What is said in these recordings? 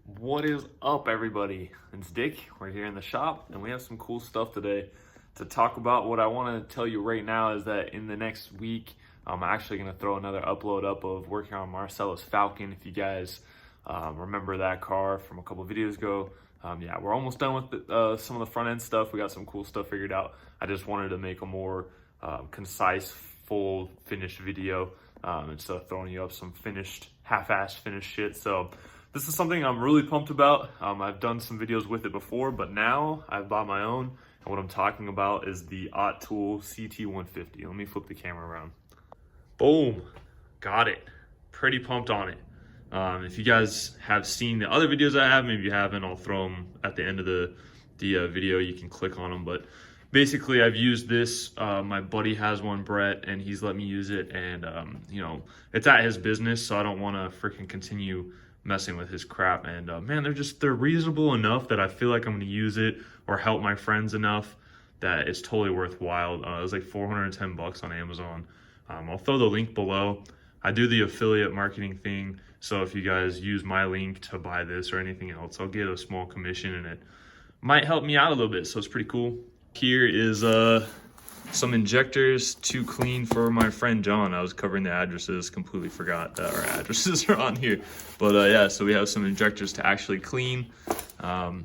What is up, everybody? It's Dick. We're here in the shop and we have some cool stuff today to talk about. What I want to tell you right now is that in the next week, I'm actually going to throw another upload up of working on Marcellus Falcon. If you guys remember that car from a couple videos ago, yeah, we're almost done with some of the front end stuff. We got some cool stuff figured out. I just wanted to make a more concise, full, finished video instead of throwing you up some half-assed finished shit. So this is something I'm really pumped about. I've done some videos with it before, but now I've bought my own. And what I'm talking about is the Autool CT-150. Let me flip the camera around. Boom, got it. Pretty pumped on it. If you guys have seen the other videos I have, maybe you haven't, I'll throw them at the end of the video. You can click on them, but basically I've used this. My buddy has one, Brett, and he's let me use it. And you know, it's at his business, so I don't want to freaking continue messing with his crap. And man, they're reasonable enough that I feel like I'm going to use it or help my friends enough that it's totally worthwhile. It was like 410 bucks on Amazon. I'll throw the link below. I do the affiliate marketing thing, so if you guys use my link to buy this or anything else, I'll get a small commission, and it might help me out a little bit, so it's pretty cool. Here is some injectors to clean for my friend John. I was covering the addresses, completely forgot that our addresses are on here. But yeah, so we have some injectors to actually clean.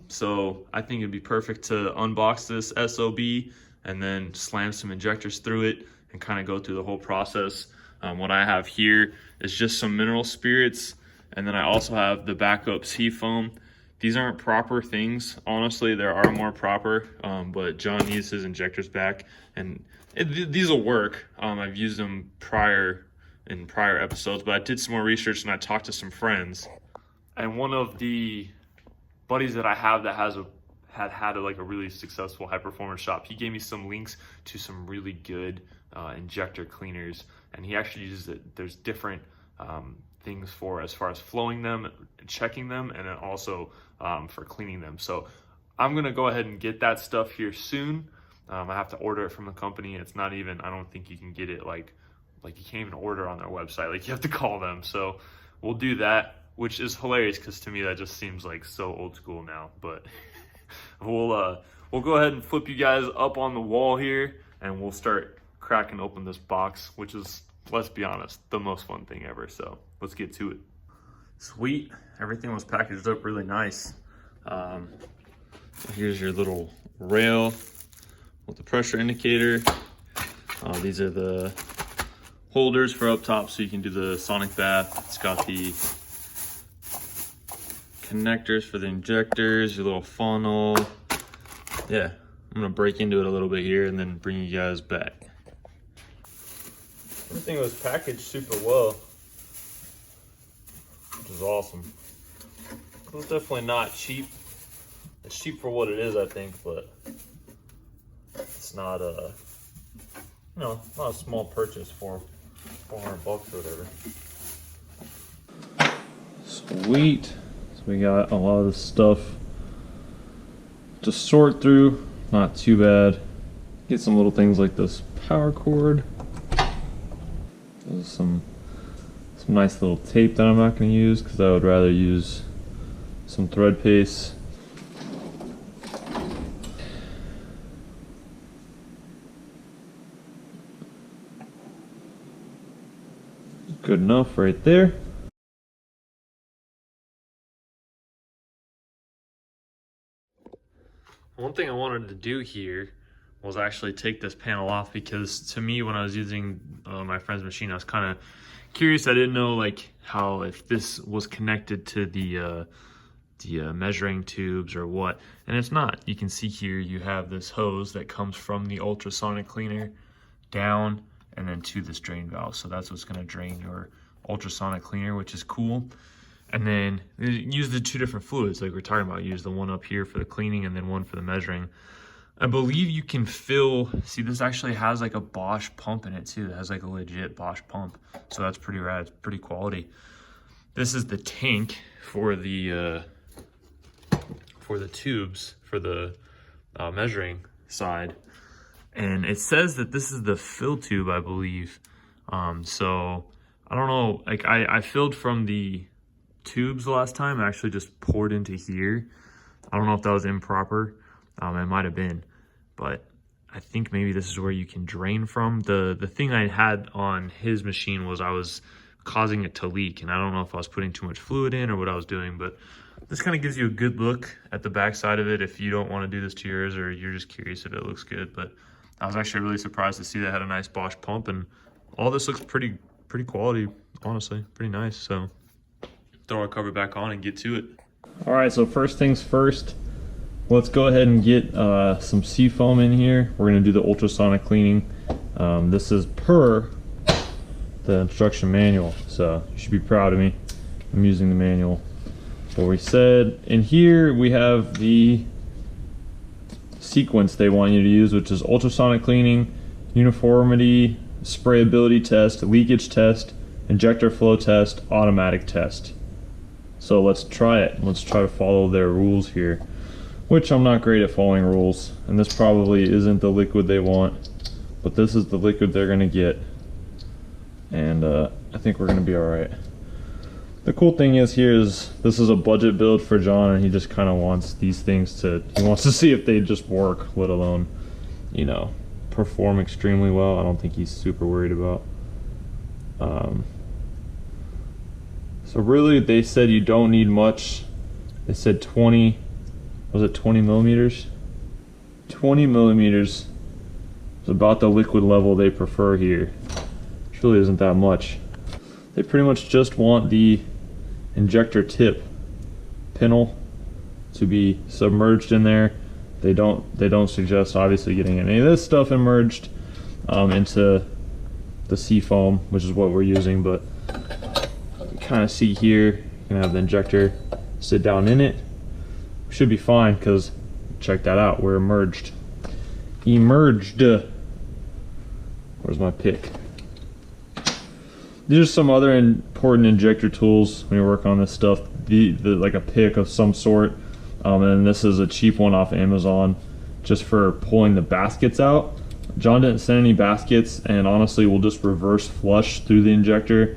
So I think it'd be perfect to unbox this SOB and then slam some injectors through it and kind of go through the whole process. What I have here is just some mineral spirits, and then I also have the backup Seafoam. These aren't proper things. Honestly, there are more proper, but John needs his injectors back, and these will work. I've used them in prior episodes, but I did some more research and I talked to some friends. And one of the buddies that I have that had like a really successful high performance shop, he gave me some links to some really good injector cleaners, and he actually uses it. There's different things for as far as flowing them, checking them, and then also for cleaning them. So I'm gonna go ahead and get that stuff here soon. I have to order it from the company. It's not even, I don't think you can get it like you can't even order on their website. Like, you have to call them. So we'll do that, which is hilarious because to me that just seems like so old school now. But we'll go ahead and flip you guys up on the wall here, and we'll start cracking open this box, which is, let's be honest, the most fun thing ever. So let's get to it. Sweet, everything was packaged up really nice. Here's your little rail with the pressure indicator. These are the holders for up top so you can do the sonic bath. It's got the connectors for the injectors, your little funnel. Yeah, I'm gonna break into it a little bit here and then bring you guys back. Everything was packaged super well, which is awesome. It's definitely not cheap. It's cheap for what it is, I think, but it's not a, you know, not a small purchase for 400 bucks or whatever. Sweet. So we got a lot of stuff to sort through. Not too bad. Get some little things like this power cord. There's some nice little tape that I'm not going to use because I would rather use some thread paste. Good enough right there. One thing I wanted to do here was actually take this panel off, because to me, when I was using my friend's machine, I was kind of curious. I didn't know like how, if this was connected to the measuring tubes or what, and it's not. You can see here you have this hose that comes from the ultrasonic cleaner down and then to this drain valve. So that's what's going to drain your ultrasonic cleaner, which is cool. And then use the two different fluids like we're talking about. Use the one up here for the cleaning and then one for the measuring. I believe you can fill, see, this actually has like a Bosch pump in it too. It has like a legit Bosch pump. So that's pretty rad, it's pretty quality. This is the tank for the tubes, for the measuring side. And it says that this is the fill tube, I believe. So I don't know, like I filled from the tubes the last time. I actually just poured into here. I don't know if that was improper. It might have been, but I think maybe this is where you can drain from. The thing I had on his machine was I was causing it to leak, and I don't know if I was putting too much fluid in or what I was doing, but this kind of gives you a good look at the back side of it if you don't want to do this to yours or you're just curious if it looks good. But I was actually really surprised to see that it had a nice Bosch pump, and all this looks pretty quality, honestly, pretty nice. So throw our cover back on and get to it. All right, so first things first, let's go ahead and get some Seafoam in here. We're gonna do the ultrasonic cleaning. This is per the instruction manual, so you should be proud of me. I'm using the manual. What we said in here, we have the sequence they want you to use, which is ultrasonic cleaning, uniformity, sprayability test, leakage test, injector flow test, automatic test. So let's try it. Let's try to follow their rules here, which I'm not great at following rules, and this probably isn't the liquid they want, but this is the liquid they're gonna get, and I think we're gonna be all right. The cool thing is here is this is a budget build for John, and he just kind of wants these things he wants to see if they just work, let alone, you know, perform extremely well. I don't think he's super worried about. So really they said you don't need much. They said 20, was it 20 millimeters? 20 millimeters is about the liquid level they prefer here, which really isn't that much. They pretty much just want the injector tip pintle to be submerged in there. They don't suggest obviously getting any of this stuff immersed into the Seafoam, which is what we're using, but you kind of see here, you can have the injector sit down in it. We should be fine because check that out, we're immersed. Where's my pick? These are some other important injector tools when you work on this stuff. Like a pick of some sort, and this is a cheap one off Amazon, just for pulling the baskets out. John didn't send any baskets, and honestly, we'll just reverse flush through the injector,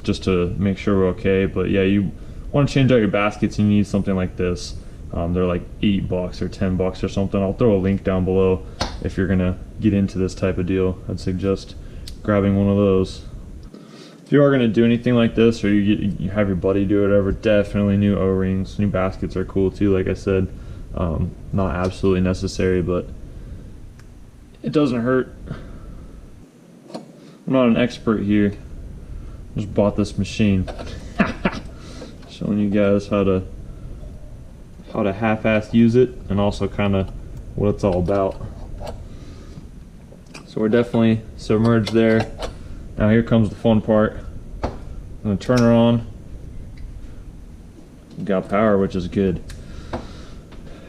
just to make sure we're okay. But yeah, you want to change out your baskets, you need something like this. They're like $8 or $10 or something. I'll throw a link down below if you're gonna get into this type of deal. I'd suggest grabbing one of those. If you are going to do anything like this, or you have your buddy do it, whatever, definitely new O-rings. New baskets are cool too, like I said. Not absolutely necessary, but it doesn't hurt. I'm not an expert here. Just bought this machine. Showing you guys how to half-ass use it, and also kind of what it's all about. So we're definitely submerged there. Now here comes the fun part. I'm gonna turn her on. You got power, which is good.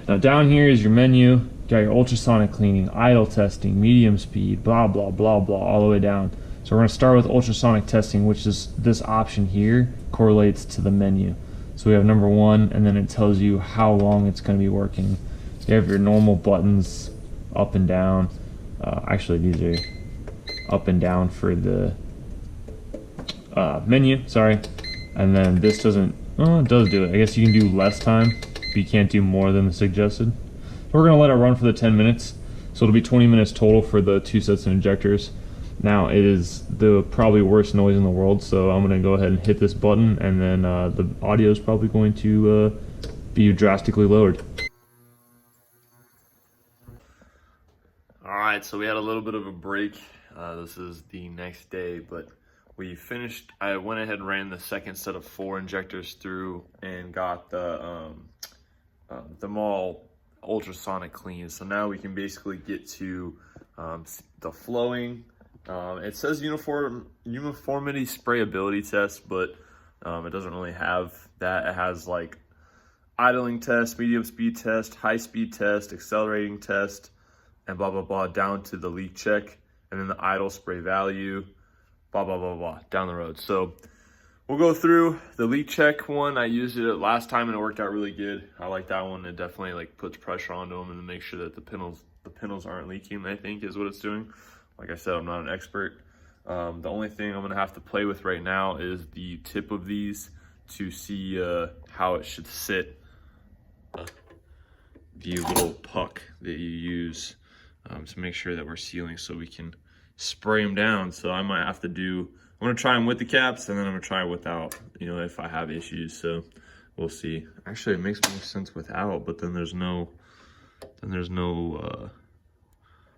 Now down here is your menu. You got your ultrasonic cleaning, idle testing, medium speed, blah, blah, blah, blah, all the way down. So we're gonna start with ultrasonic testing, which is this option here, correlates to the menu. So we have number 1, and then it tells you how long it's gonna be working. You have your normal buttons, up and down. Actually, these are up and down for the menu, sorry. And then this doesn't, oh, it does do it. I guess you can do less time, but you can't do more than the suggested. We're gonna let it run for the 10 minutes. So it'll be 20 minutes total for the 2 sets of injectors. Now it is the probably worst noise in the world, so I'm gonna go ahead and hit this button, and then the audio is probably going to be drastically lowered. Alright, so we had a little bit of a break. This is the next day, but we finished. I went ahead and ran the second set of 4 injectors through and got them all ultrasonic clean. So now we can basically get to the flowing. It says uniformity sprayability test, but it doesn't really have that. It has like idling test, medium speed test, high speed test, accelerating test, and blah, blah, blah, down to the leak check, and then the idle spray value, blah, blah, blah, blah, down the road. So we'll go through the leak check one. I used it last time and it worked out really good. I like that one. It definitely like puts pressure onto them and to make sure that the pinholes aren't leaking, I think is what it's doing. Like I said, I'm not an expert. The only thing I'm gonna have to play with right now is the tip of these to see how it should sit. The little puck that you use to make sure that we're sealing so we can spray them down. So I might have to I'm gonna try them with the caps, and then I'm gonna try without, you know, if I have issues. So we'll see. Actually, it makes more sense without, but then there's no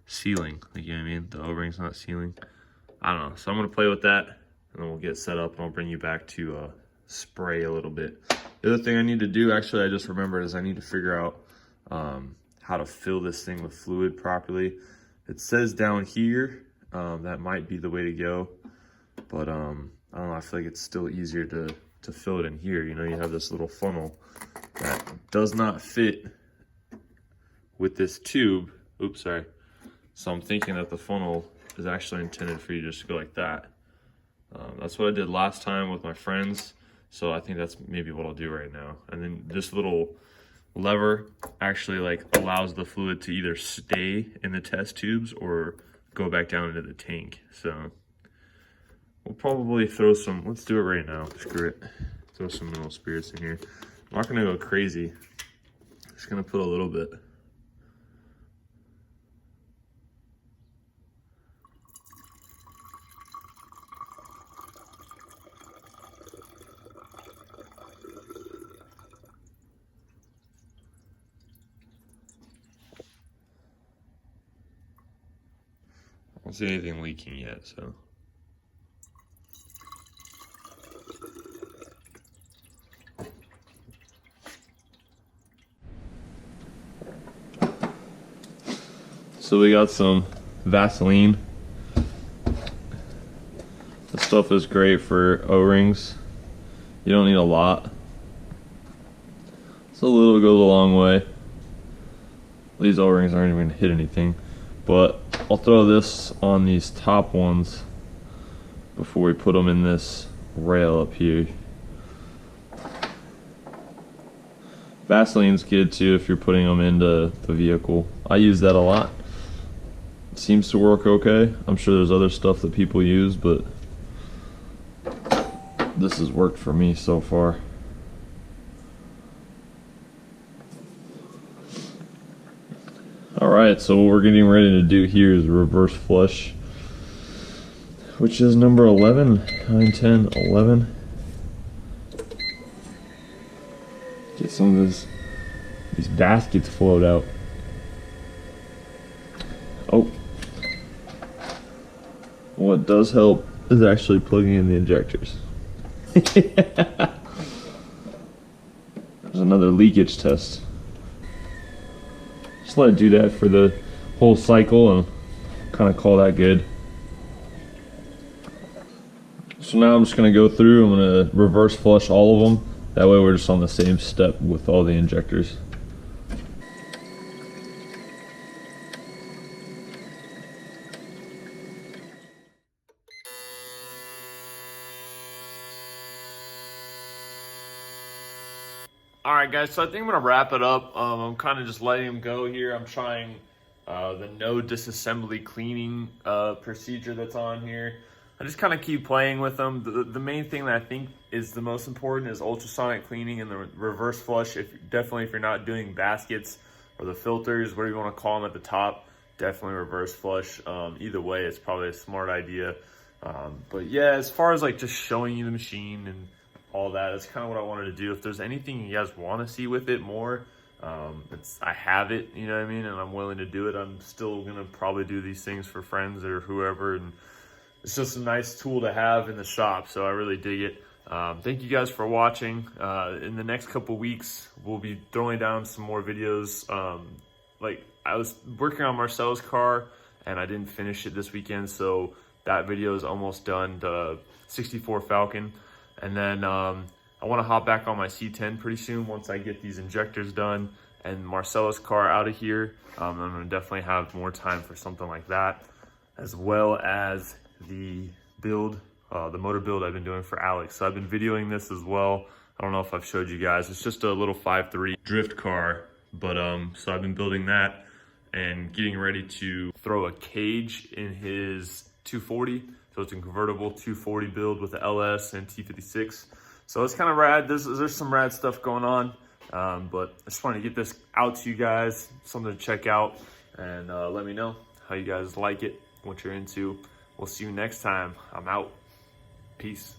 sealing. Like, you know what I mean? The O-ring's not sealing. I don't know. So I'm gonna play with that, and then we'll get set up, and I'll bring you back to spray a little bit. The other thing I need to do, actually, I just remembered, is I need to figure out how to fill this thing with fluid properly. It says down here that might be the way to go, but I don't know. I feel like it's still easier to fill it in here. You know, you have this little funnel that does not fit with this tube. Oops, sorry. So I'm thinking that the funnel is actually intended for you just to go like that. That's what I did last time with my friends. So I think that's maybe what I'll do right now. And then this little lever actually like allows the fluid to either stay in the test tubes or go back down into the tank. So we'll probably throw some, let's do it right now. Screw it. Throw some mineral spirits in here. I'm not gonna go crazy. Just gonna put a little bit. I don't see anything leaking yet, so. So we got some Vaseline. This stuff is great for O-rings. You don't need a lot. So a little goes a long way. These O-rings aren't even gonna hit anything, but I'll throw this on these top ones before we put them in this rail up here. Vaseline's good too if you're putting them into the vehicle. I use that a lot. It seems to work okay. I'm sure there's other stuff that people use, but this has worked for me so far. Alright, so what we're getting ready to do here is reverse flush, which is number 11, 9, 10, 11. Get some of these baskets flowed out. Oh. What does help is actually plugging in the injectors. There's another leakage test. Just let it do that for the whole cycle and kind of call that good. So now I'm just going to go through, I'm going to reverse flush all of them. That way we're just on the same step with all the injectors. Alright guys, so I think I'm going to wrap it up. I'm kind of just letting them go here. I'm trying the no disassembly cleaning procedure that's on here. I just kind of keep playing with them. The main thing that I think is the most important is ultrasonic cleaning and the reverse flush. Definitely if you're not doing baskets or the filters, whatever you want to call them at the top, definitely reverse flush. Either way, it's probably a smart idea. But yeah, as far as like just showing you the machine and all that, that's kind of what I wanted to do. If there's anything you guys want to see with it more, I have it, you know what I mean, and I'm willing to do it. I'm still gonna probably do these things for friends or whoever, and it's just a nice tool to have in the shop, so I really dig it. Thank you guys for watching. In the next couple weeks, we'll be throwing down some more videos. Like, I was working on Marcelo's car, and I didn't finish it this weekend, so that video is almost done, the 64 Falcon. And then I want to hop back on my C10 pretty soon once I get these injectors done and Marcelo's car out of here. I'm going to definitely have more time for something like that, as well as the build, the motor build I've been doing for Alex. So I've been videoing this as well. I don't know if I've showed you guys. It's just a little 5.3 drift car, but so I've been building that and getting ready to throw a cage in his 240. So it's a convertible 240 build with the LS and T56. So it's kind of rad. There's some rad stuff going on. But I just wanted to get this out to you guys, something to check out, and let me know how you guys like it, what you're into. We'll see you next time. I'm out. Peace.